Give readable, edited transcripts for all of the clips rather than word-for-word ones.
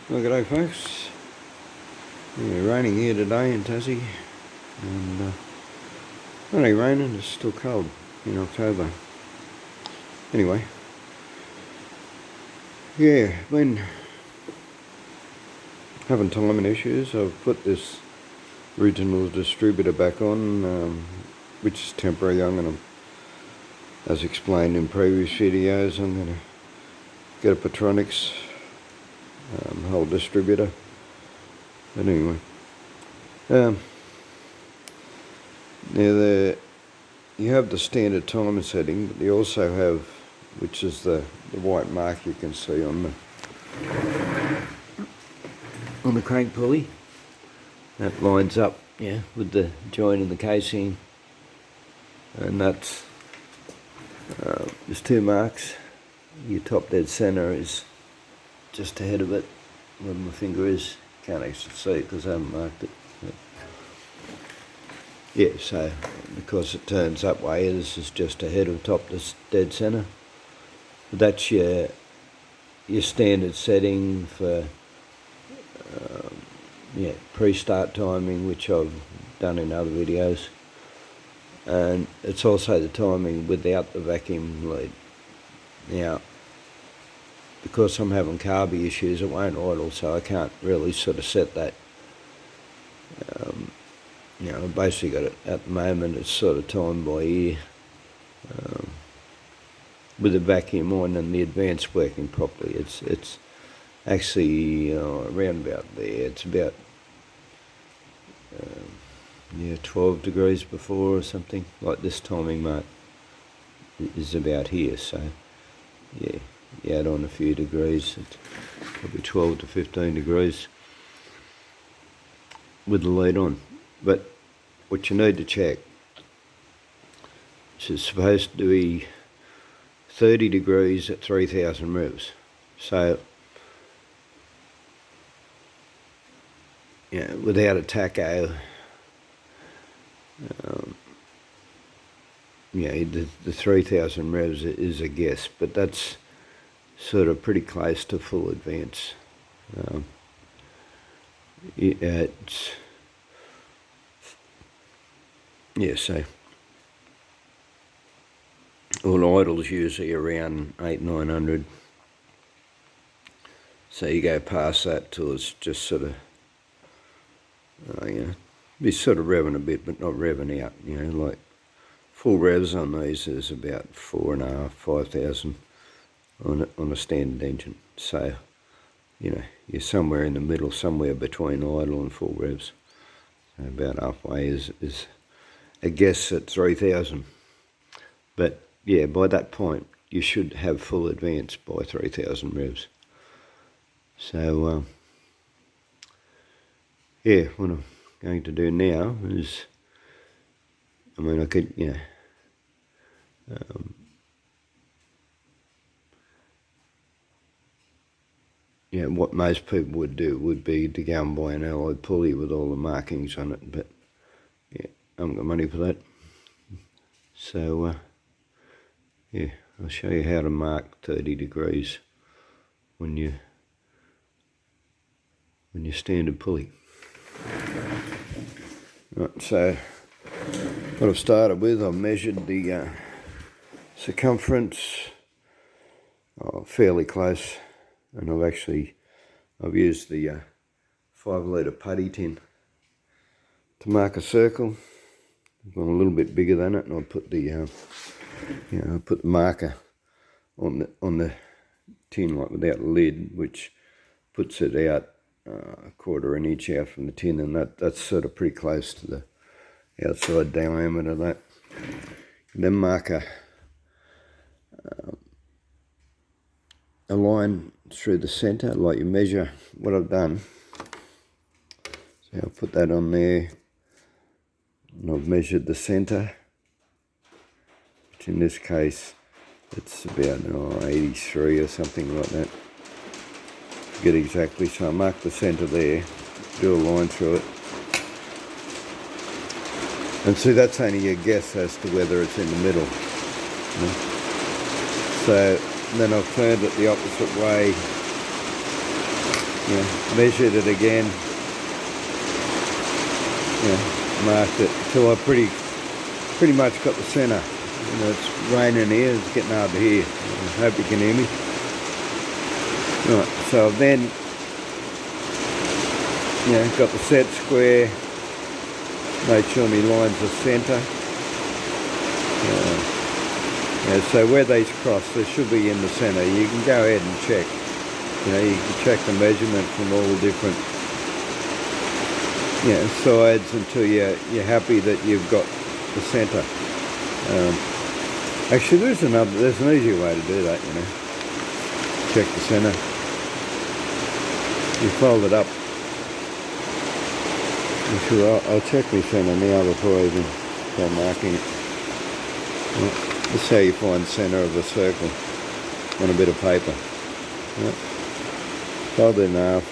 Well, g'day folks. Yeah, raining here today in Tassie, and not only raining, it's still cold in October. Anyway, yeah, been having timing issues. I've put this regional distributor back on, which is temporary. I'm going to, as explained in previous videos, I'm going to get a Patronics whole distributor. But anyway, now you have the standard timer setting, but you also have, which is the white mark you can see on the crank pulley. That lines up, yeah, with the joint in the casing, and that's there's two marks. Your top dead centre is just ahead of it, where my finger is. Can't actually see it because I haven't marked it. Yeah, so because it turns that way, this is just ahead of top dead centre. That's your standard setting for pre-start timing, which I've done in other videos, and it's also the timing without the vacuum lead. Now, because I'm having carby issues, it won't idle, so I can't really sort of set that. I basically got it at the moment. It's sort of timed by ear, with the vacuum on and the advanced working properly. It's actually around about there. It's about 12 degrees before or something. Like this timing mark is about here. So yeah, you add on a few degrees. It's probably 12 to 15 degrees with the lead on. But what you need to check, is supposed to be 30 degrees at 3,000 revs. So, without a tacho, the 3,000 revs is a guess, but that's sort of pretty close to full advance. So all idle's usually around 800-900. So you go past that till it's just sort of, be sort of revving a bit, but not revving out. Like full revs on these is about 4,500-5,000 on a standard engine. So, you're somewhere in the middle, somewhere between idle and full revs. So about halfway is a guess at 3,000. But yeah, by that point, you should have full advance by 3,000 revs. So, what I'm going to do now is, I could, what most people would do would be to go and buy an alloy pulley with all the markings on it, but yeah, I haven't got money for that. So, I'll show you how to mark 30 degrees when you standard pulley. Right, so what I've started with, I've measured the circumference fairly close, and I've used the 5-litre putty tin to mark a circle. I've gone a little bit bigger than it, and I'll put the put the marker on the tin, like without the lid, which puts it out a quarter of an inch out from the tin, and that's sort of pretty close to the outside diameter of that. And then mark a line through the centre, like you measure what I've done. So I'll put that on there, and I've measured the centre, which in this case it's about 83 or something like that. Get exactly, so I mark the centre there, do a line through it, and see, that's only a guess as to whether it's in the middle. So then I've turned it the opposite way measured it again, marked it till I pretty much got the centre. It's raining here, it's getting hard to hear. I hope you can hear me. Right, so I've then got the set square, made sure my lines are centre. So where these cross, they should be in the centre. You can go ahead and check. You can check the measurement from all the different sides until you're happy that you've got the centre. Actually, there's an easier way to do that. Check the centre. You fold it up. Sure, I'll check my centre now before I even start marking it. This is how you find the centre of a circle on a bit of paper. Fold it in half.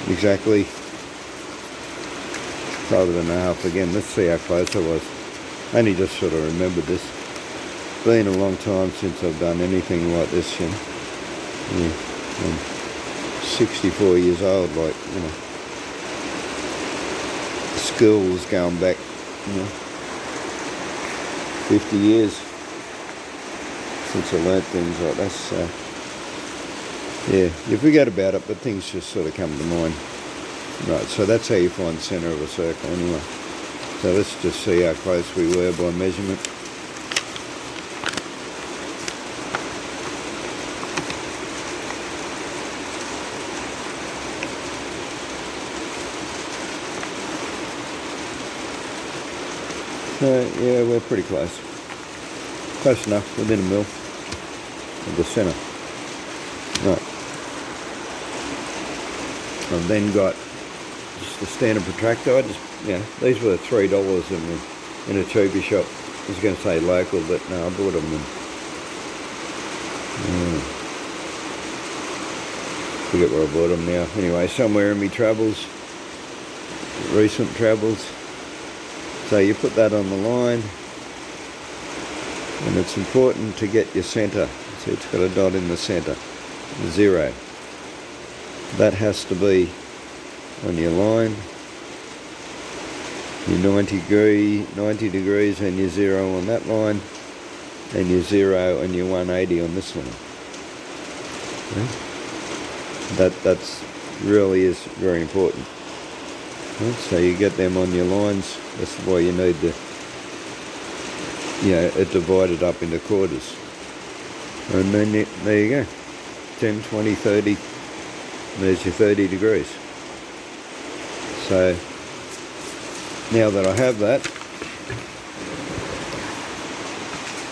Exactly. Fold it in half again. Let's see how close I was. I only just sort of remembered this. It's been a long time since I've done anything like this. I'm 64 years old. School was going back. 50 years since I learnt things like this, so you forget about it, but things just sort of come to mind. Right, so that's how you find the centre of a circle anyway. So let's just see how close we were by measurement. So we're pretty close. Close enough, within a mil of the centre. Right. I've then got just a standard protractor. These were $3 in a cheapy shop. I was going to say local, but no, I bought them in. Forget where I bought them now. Anyway, somewhere in my travels, recent travels. So you put that on the line, and it's important to get your centre. See, it's got a dot in the centre, 0. That has to be on your line, your 90 degrees and your 0 on that line, and your 0 and your 180 on this one. That's really is very important. So you get them on your lines. That's why you need it divided up into quarters. And then there you go. 10, 20, 30. There's your 30 degrees. So now that I have that,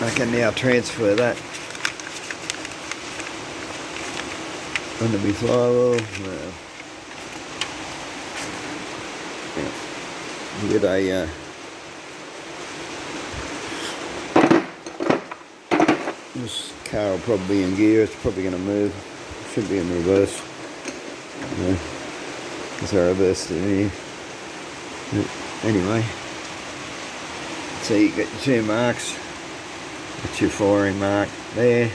I can now transfer that onto my flywheel. Get a this car will probably be in gear. It's probably going to move. Should be in reverse. Because I reversed it in here. Anyway, so you got your 2 marks. That's your firing mark there.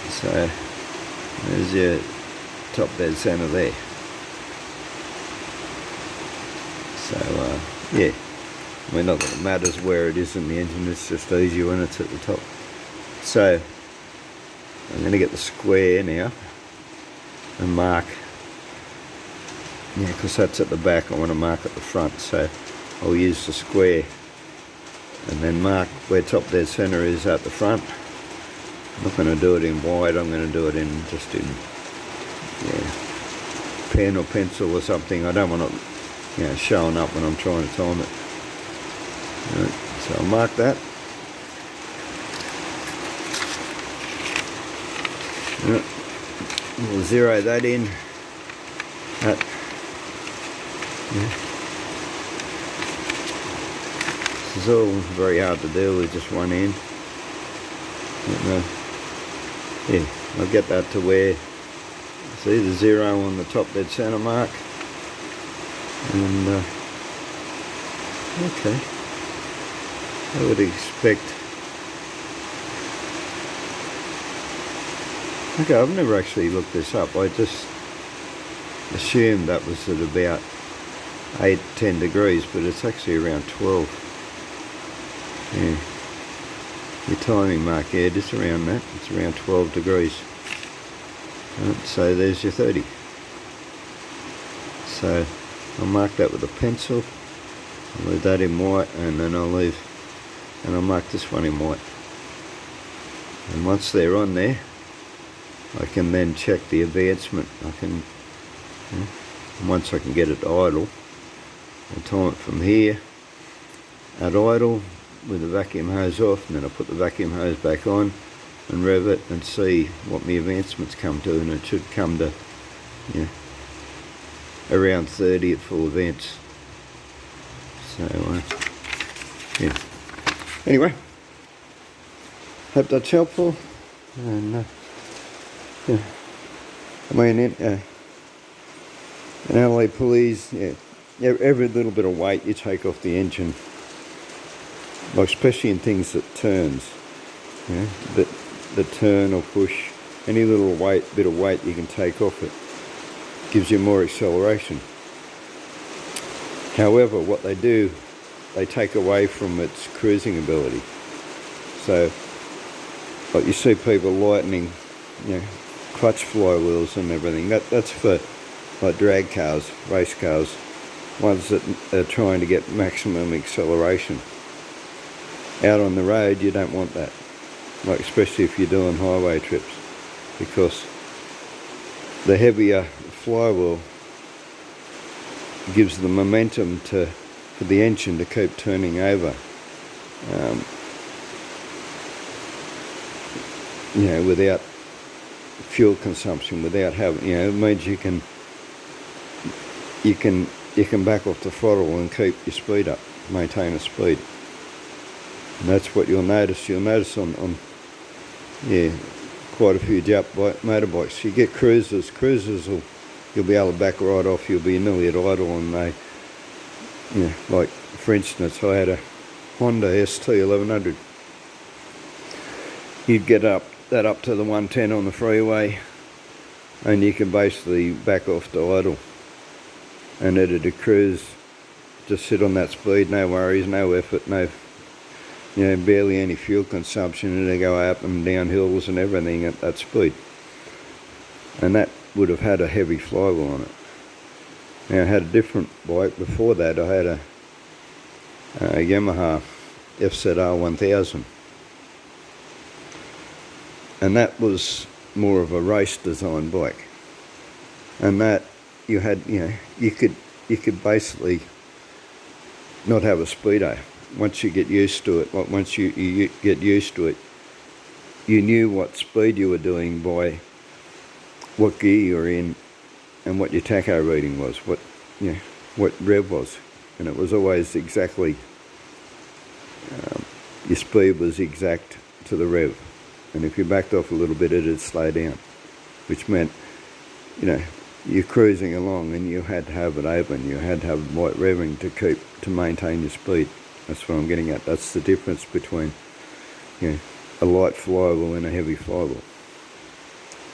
So there's your top dead centre there. So I mean, not that it matters where it is in the engine, it's just easier when it's at the top. So I'm going to get the square now and mark, because that's at the back, I want to mark at the front, so I'll use the square and then mark where top dead centre is at the front. I'm not going to do it in white, I'm going to do it in just in pen or pencil or something. I don't want it showing up when I'm trying to time it. Right, so I'll mark that. Right, we'll 0 that in. That. This is all very hard to do with just one end. I'll get that to where, see the 0 on the top dead centre mark. And okay, I would expect Okay, I've never actually looked this up. I just assumed that was at about 8-10 degrees, but it's actually around 12. Yeah. Your timing mark, yeah, just around that. It's around 12 degrees. So there's your 30. So I'll mark that with a pencil. I'll leave that in white, and then I'll mark this one in white. And once they're on there, I can then check the advancement. Once I can get it idle, I'll time it from here at idle with the vacuum hose off, and then I'll put the vacuum hose back on and rev it and see what my advancements come to, and it should come to, around 30 at full advance. So yeah. Anyway, hope that's helpful. And yeah, I mean, an alloy pulleys, every little bit of weight you take off the engine, like especially in things that turns, that turn or push, any little bit of weight you can take off it gives you more acceleration. However, what they do, they take away from its cruising ability. So, like you see people lightening, clutch flywheels and everything. That's for like drag cars, race cars, ones that are trying to get maximum acceleration. Out on the road, you don't want that, like especially if you're doing highway trips, because the heavier flywheel gives the momentum for the engine to keep turning over. Without fuel consumption, without having, it means you can back off the throttle and keep your speed up, maintain a speed. And that's what you'll notice. You'll notice on quite a few motorbikes. You get cruisers you'll be able to back right off. You'll be nearly at idle, and they, like for instance, I had a Honda ST 1100. You'd get that up to the 110 on the freeway, and you can basically back off to idle, and it'd cruise, just sit on that speed, no worries, no effort, barely any fuel consumption, and they go up and down hills and everything at that speed. And that would have had a heavy flywheel on it. Now I had a different bike before that. I had a Yamaha FZR 1000, and that was more of a race design bike. And that you had, you could basically not have a speedo. Once you get used to it, once you get used to it, you knew what speed you were doing by what gear you were in and what your tacho reading was, what rev was, and it was always exactly, your speed was exact to the rev, and if you backed off a little bit, it'd slow down, which meant, you're cruising along and you had to have it open, you had to have white revving to maintain your speed. That's what I'm getting at. That's the difference between, a light flywheel and a heavy flywheel.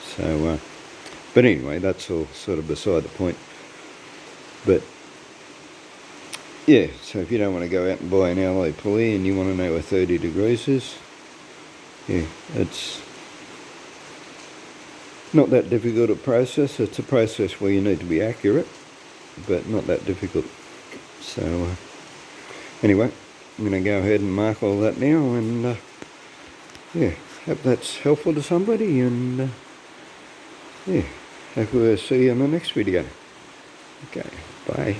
So, but anyway, that's all sort of beside the point. But yeah, so if you don't want to go out and buy an alloy pulley and you want to know where 30 degrees is, it's not that difficult a process. It's a process where you need to be accurate, but not that difficult. So anyway, I'm going to go ahead and mark all that now, and hope that's helpful to somebody, and hope we'll see you in the next video. Okay, bye.